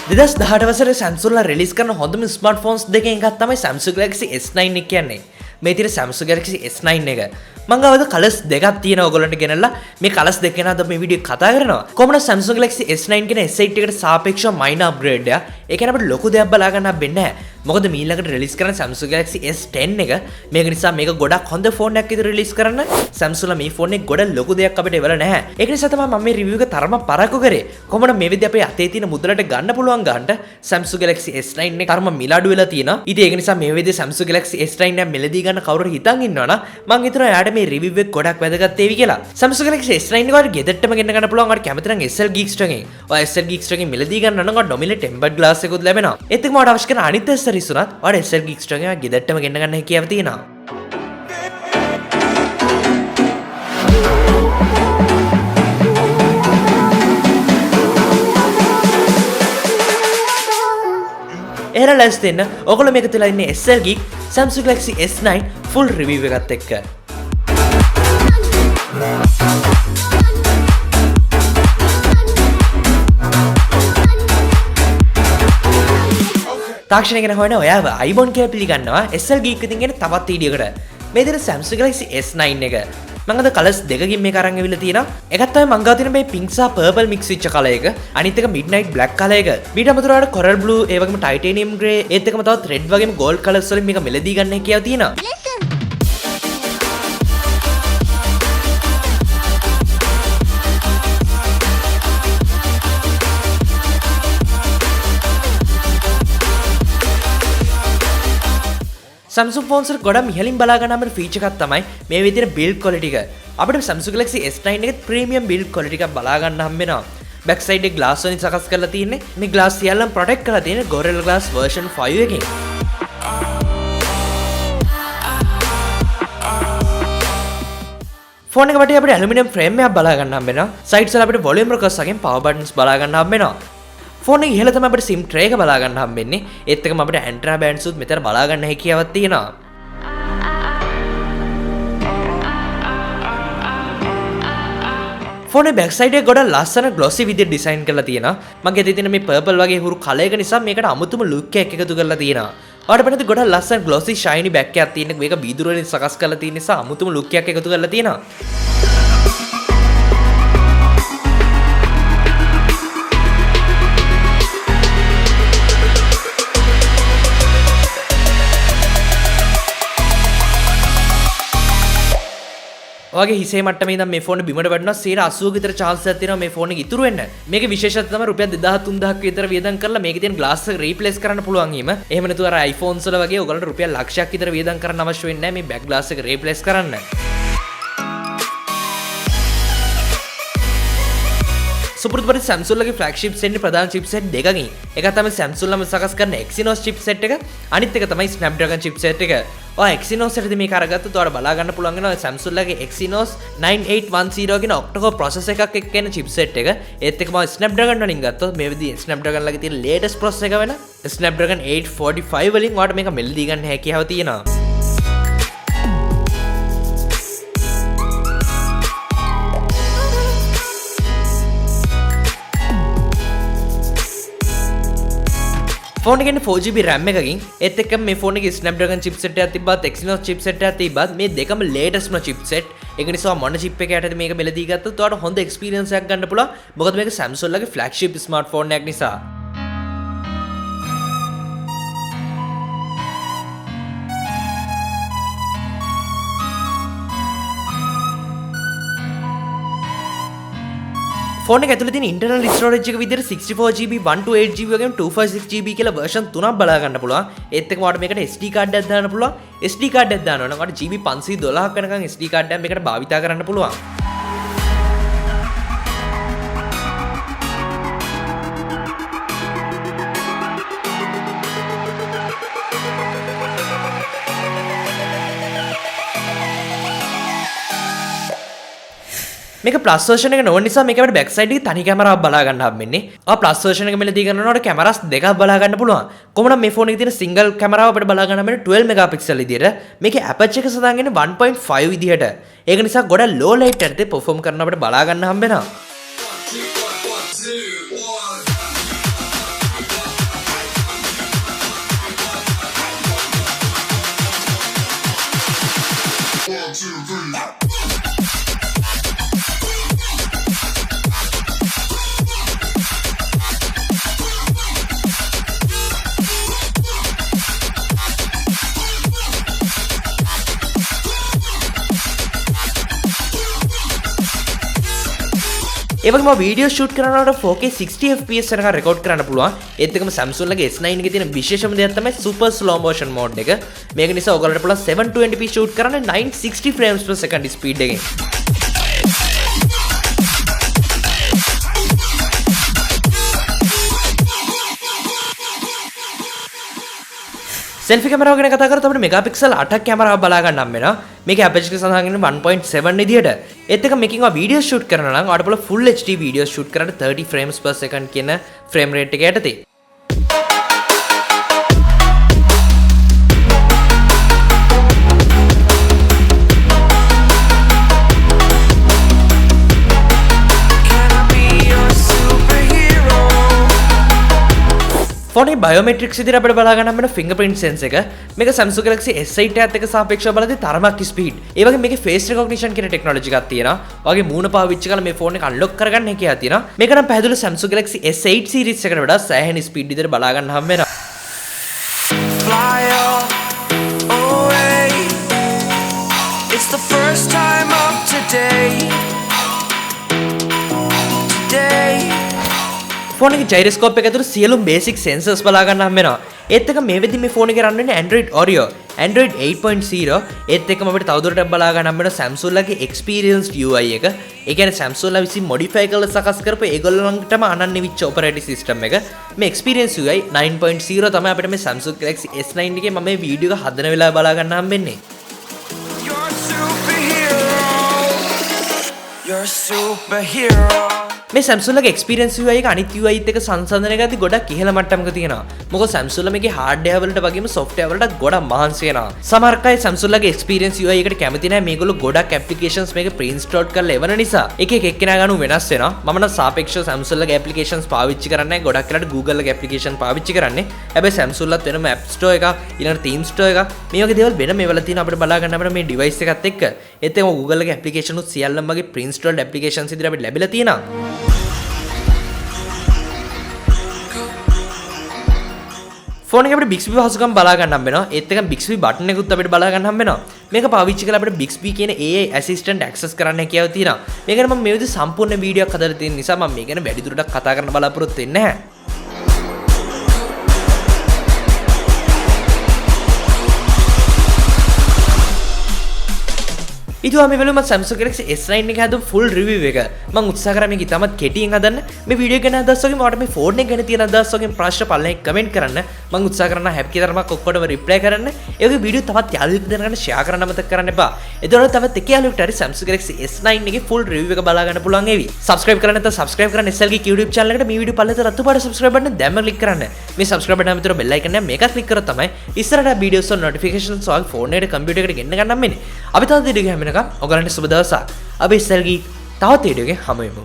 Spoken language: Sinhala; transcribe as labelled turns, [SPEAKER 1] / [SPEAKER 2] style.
[SPEAKER 1] 2018 වසරේ Samsung ලා රිලීස් කරන හොඳම ස්මාර්ට්ෆෝන්ස් දෙකෙන් එකක් තමයි Samsung Galaxy S9 එක කියන්නේ. මේ තියෙන Samsung Galaxy S9 එක. මම ගාවද කලර්ස් දෙකක් තියෙනවා ඔයගොල්ලන්ට ගෙනල්ලා මේ කලර්ස් දෙක ගැන අද මේ වීඩියෝ කතා කරනවා. කොහොමද Samsung Galaxy S9 කියන S8 එකට සාපේක්ෂව මයිනර් අප්ග්‍රේඩ් එකක්. ඒ කියන්නේ අපිට ලොකු දෙයක් බලා ගන්න වෙන්නේ නැහැ. මොකද මීළඟට රිලීස් කරන Samsung Galaxy S10 එක මේක නිසා මේක ගොඩක් හොඳ ෆෝන් එකක් විදිහට රිලීස් කරන්න Samsung ලා මේ ෆෝන් එක ගොඩක් ලොකු දෙයක් අපිට එවලා නැහැ. ඒක නිසා තමයි මම මේ රිවිව් එක තරම පරක්කු කරේ. කොහොමද මේ විදිහ අපේ අතේ තියෙන මුදලට ගන්න පුළුවන් ගන්නට Samsung Galaxy S9 එක තරම මිලාඩු වෙලා තියෙනවා. ඉතින් ඒක නිසා මේ විදිහ Samsung Galaxy S9 එක මෙලදී ගන්න කවුරු හිතන් ඉන්නවනම් මම හිතනවා එයාට මේ රිවිව් එක ගොඩක් වැදගත් වේවි කියලා. Samsung Galaxy S9 එක වල ගෙදරටම ගෙන්න ගන්න පුළුවන්. ඔයාලට කැමති නම් SL Geek Store එකෙන්. ඔය SL Geek Store එකෙන් මෙලදී ගන්න නම් ඔයාලට nominal tempered glass එකකුත් ලැබෙනවා. ඒත් එක්කම ඔයාලට අවශ්‍ය කරන අනිත් accessories උනත් ඔයාලට SL Geek Store එකෙන් ගෙදරටම ගෙන්න ගන්න හැකියාව තියෙනවා. එහෙනම් let's දෙන්න. ඔයගොල්ලෝ මේක තුලා ඉන්නේ SL Geek Samsung Galaxy S9 full review එකත් එක්ක. තාක්ෂණය ගැන හොයන ඔයාව අයිබෝන් කියලා පිළිගන්නවා SL Geek එකකින් එන තවත් වීඩියෝකට. මේ දෙන Samsung Galaxy S9 එක. මම අද කලර්ස් දෙකකින් මේක අරන් ඇවිල්ලා තියෙනවා. එකක් තමයි මං ගාව තියෙන මේ pink සහ purple mix වෙච්ච කලර් එක. අනිත් එක midnight black කලර් එක. ඊට අමතරව ආඩ coral blue ඒ වගේම titanium grey ඒත් එකම තවත් red වගේම gold colours වලින් මේක මෙලදී ගන්න හැකියාව තියෙනවා. Samsung phones වල ගොඩක් ඉහළින් බලා ගන්න අපේ ෆීචර් එකක් තමයි මේ විදිහට build quality එක. අපිට Samsung Galaxy S9 එකේ premium build quality එකක් බලා ගන්න හම්බ වෙනවා. back side එක glass වලින් සකස් කරලා තියෙන්නේ. මේ glass සියල්ලම protect කරලා තියෙන්නේ Gorilla Glass version 5 එකකින්. ෆෝන් එක වටේ අපිට aluminium frame එකක් බලා ගන්න හම්බ වෙනවා. sides වල අපිට volume rockers වගේ power buttons බලා ගන්න හම්බ වෙනවා. ෆෝන් එක ඉහළ තමයි අපිට SIM tray එක බලා ගන්න හම්බෙන්නේ. ඒත් එකම අපිට antenna bands උත් මෙතන බලා ගන්න හැකියාවක් තියෙනවා. ෆෝන් එකේ back side එක ගොඩක් ලස්සන glossy විදිහට design කරලා තියෙනවා. මගේ අතේ තියෙන මේ purple වගේ හුරු කලර් එක නිසා මේකට අමුතුම look එකක් එකතු කරලා තියෙනවා. ඔයාලට බලන්න ගොඩක් ලස්සන glossy shiny back එකක් තියෙන මේක බීදුර වලින් සකස් කරලා තියෙන නිසා අමුතුම look එකක් එකතු කරලා තියෙනවා. ඔයගේ හිසේ මට්ටමේ ඉඳන් මේ ෆෝන් එක බිමට වැටුණා 80% විතර chance එකක් තියෙනවා මේ ෆෝන් එක ඉතුරු වෙන්න. මේකේ විශේෂත්වය තමයි රුපියල් 2000-3000ක් විතර වියදම් කරලා මේකේ තියෙන glass එක replace කරන්න පුළුවන් වීම. එහෙම නැතුව අර iPhones වල වගේ ඔයගොල්ලන්ට රුපියල් ලක්ෂයක් විතර වියදම් කරන්න අවශ්‍ය වෙන්නේ නැහැ මේ back glass එක replace කරන්න. සුපුරුදු පරිදි Samsung ලගේ flagships එන්නේ ප්‍රධාන chipset දෙකකින්. එකක් තමයි Samsung ලම සකස් කරන Exynos chipset එක. අනිත් එක තමයි Snapdragon chipset එක. ඔය Exynos එකේදී මේක අරගත්තොත් ඔයාලට බලා ගන්න පුළුවන් වෙනවා Samsung ලගේ Exynos 9810 කියන octa-core processor එකක් එක්ක එන chipset එක. ඒත් එකම Snapdragon වලින් ගත්තොත් මේ විදිහේ Snapdragon ලගේ තියෙන latest processor එක වෙන Snapdragon 845 වලින් ඔයාලට මේක මෙලදී ගන්න හැකියාව තියෙනවා. ෆෝන් එකේ 4GB RAM එකකින් ඒත් එක්කම මේ ෆෝන් එකේ Snapdragon chipset එකක් තිබ්බත් Exynos chipset එකක් තිබ්බත් මේ දෙකම latest chipset. ඒක නිසා මොන chip එකක යටද මේක මෙලදී ගත්තොත් ඔයාලට හොඳ experience එකක් ගන්න පුළුවන්. මොකද මේක Samsung ලගේ flagship smartphone එකක් නිසා. ෆෝන් එක ඇතුලේ තියෙන internal storage එක විදිහට 64GB 128GB වගේම 256GB කියලා version 3ක් බලා ගන්න පුළුවන්. ඒත් එක්කම ඔයාලට මේකට SD card එකක් දාන්න පුළුවන්. SD card එකක් දානවා නම් ඔයාලට GB 512ක් වෙනකන් SD card එකක් මේකට භාවිතා කරන්න පුළුවන්. මේක ප්ලස් version එක නොවන නිසා මේක අපිට back side එකේ තනි කැමරාවක් බලා ගන්න හම්බෙන්නේ. ප්ලස් version එක මෙලදී ගන්නකොට කැමරාස් දෙකක් බලා ගන්න පුළුවන්. කොහොමද මේ ෆෝන් එකේ තියෙන single කැමරාව අපිට බලා ගන්න හම්බෙන්නේ 12 megapixel විදියට. මේකේ aperture එක සදාගෙන 1.5 විදියට. ඒක නිසා ගොඩක් low light එකේ perform කරන අපිට බලා ගන්න හම්බෙනවා. ඒ වගේම වීඩියෝ ෂූට් කරනකොට 4K 60 fps එකක රෙකෝඩ් කරන්න පුළුවන්. ඒත් එක්කම Samsung ලගේ S9 එකේ තියෙන විශේෂම දෙයක් තමයි super slow motion mode එක. මේක නිසා ඔයගොල්ලන්ට පුළුවන් 720p ෂූට් කරන්න 960 frames per second ස්පීඩ් එකකින්. सेल्फी कैमरा ගැන කතා කරද්දී අපිට මෙගාපික්සල් 8ක් කැමරාව බලා ගන්න හම්බ වෙනවා. මේකේ ඇපර්චර් එක සඳහන් වෙන්නේ 1.7 විදියට. ඒත් එක මේකෙන් ඔයා වීඩියෝ ෂූට් කරනවා නම් ඔයාලට පුළුවන් full HD වීඩියෝ ෂූට් කරන්න 30 frames per second කියන ෆ්‍රේම් රේට් එක යටතේ. ෆෝන් එකේ බයෝමෙට්‍රික්ස් විදිහට අපිට බලා ගන්න හම්බ වෙන ෆින්ගර්ප්‍රින්ට් සෙන්ස් එක. මේක Samsung Galaxy S8 එකත් එක්ක සාපේක්ෂව බලද්දී තරමක් ස්පීඩ්. ඒ වගේම මේකේ ෆේස් රෙකග්නිෂන් කියන ටෙක්නොලොජි එකක් තියෙනවා. ඔයගේ මූණ පාවිච්චි කරලා මේ ෆෝන් එක අන්ලොක් කරගන්න හැකියාව තියෙනවා. මේක නම් පැහැදිලිව Samsung Galaxy S8 series එකට වඩා සෑහෙන ස්පීඩ් විදිහට බලා ගන්න හම්බ වෙනවා. Fly away. It's the first time of today. Phone එකේ ජයිරොස්කෝප් එක ඇතුළේ සියලුම බේසික් සෙන්සර්ස් බලා ගන්න හම්බ වෙනවා. ඒත් එක මේ වෙද්දි මේ ෆෝන් එකේ රන් වෙන්නේ Android Oreo, Android 8.0. ඒත් එක්කම අපිට තවදුරටත් බලා ගන්න හම්බ වෙනවා Samsung ලගේ experienced UI එක. ඒ කියන්නේ Samsung ලා විසින් modify කරලා සකස් කරපු ඒගොල්ලන්ටම අනන්‍ය වෙච්ච operating system එක. මේ experience UI 9.0 තමයි අපිට මේ Samsung Galaxy S9 එකේ මම මේ වීඩියෝ එක හදන වෙලාව බලා ගන්න හම්බෙන්නේ. You're a superhero. මේ Samsung ලගේ experience UI එක අනිත් UI ත් එක්ක සංසන්දනය කරද්දී ගොඩක් ඉහළ මට්ටමක තියෙනවා. මොකද Samsung ලා මේකේ hardware වලට වගේම software වලට ගොඩක් මහන්සි වෙනවා. සමහර අය Samsung ලගේ experience UI එකට කැමති නැහැ. මේගොල්ලෝ ගොඩක් applications මේක pre-install කරලා එවන නිසා එක එක්කෙනා ගන්න වෙනස් වෙනවා. මම නම් සාපේක්ෂව Samsung ලගේ applications පාවිච්චි කරන්නේ නැහැ. ගොඩක් වෙලාවට Google ලගේ application පාවිච්චි කරන්නේ. හැබැයි Samsung ලත් වෙනම app store එකක්, ඊළඟට theme store එකක් මේ වගේ දේවල් වෙන මේවල තියෙන අපිට බලා ගන්න අපිට මේ device එකත් එක්ක. ඒත් එක්කම Google ලගේ application උත් සියල්ලම වගේ pre-installed applications විදිහට අපිට ලැබිලා තියෙනවා. ෆෝන් එකේ අපිට Bixby පහසුකම් බලා ගන්න හම්බ වෙනවා. ඒත් එක්කම Bixby බටන් එකකුත් අපිට බලා ගන්න හම්බ වෙනවා. මේක පාවිච්චි කරලා අපිට Bixby කියන AI assistant access කරන්න හැකියාව තියෙනවා. මේක නම් මම මේ විදිහට සම්පූර්ණ වීඩියෝයක් හදලා තියෙන නිසා මම මේ ගැන වැඩි දුරටත් කතා කරන්න බලාපොරොත්තු වෙන්නේ නැහැ. ඉතින් මේ වෙලාවේ මම Samsung Galaxy S9 එක හදපු full review එක මම උත්සාහ කරා මේක ඉතාමත් කෙටියෙන් හදන්න. මේ වීඩියෝ එක ගැන අදහස් වගේම ඔයාලට මේ ෆෝන් එක ගැන තියෙන අදහස් වගේම ප්‍රශ්න පල්ලෙන් කමෙන්ට් කරන්න. මම උත්සාහ කරනවා හැපි තරමක් ඔක්කොටම රිප්ලයි කරන්න. ඒ වගේ වීඩියෝ තවත් යාළුවෙක් දෙනකට share කරන්න අමතක කරන්න එපා. එතකොට තවත් එක යාළුවෙක්ට හරි Samsung Galaxy S9 එකේ full review එක බලා ගන්න පුළුවන් වේවි. subscribe කරන්න නැත්නම් subscribe කරන්න SL Geek YouTube channel එකට මේ වීඩියෝ පල්ලෙත රතු පාට subscribe button දැම්ම click කරන්න. මේ subscribe button එක විතර bell icon එක මේකත් click කරොත් තමයි ඉස්සරහට වීඩියෝස් වල notifications ඔයාගේ ෆෝන් එකට කම්පියුටර් එකට ගෙන්න ගන්න හම්බෙන්නේ. අපි තවත් වීඩියෝ එක හැමෙනකම් ඔයගලන්ට සුබ දවසක්. අපි SL Geek තවත් වීඩියෝ එකකින් හමු වෙමු.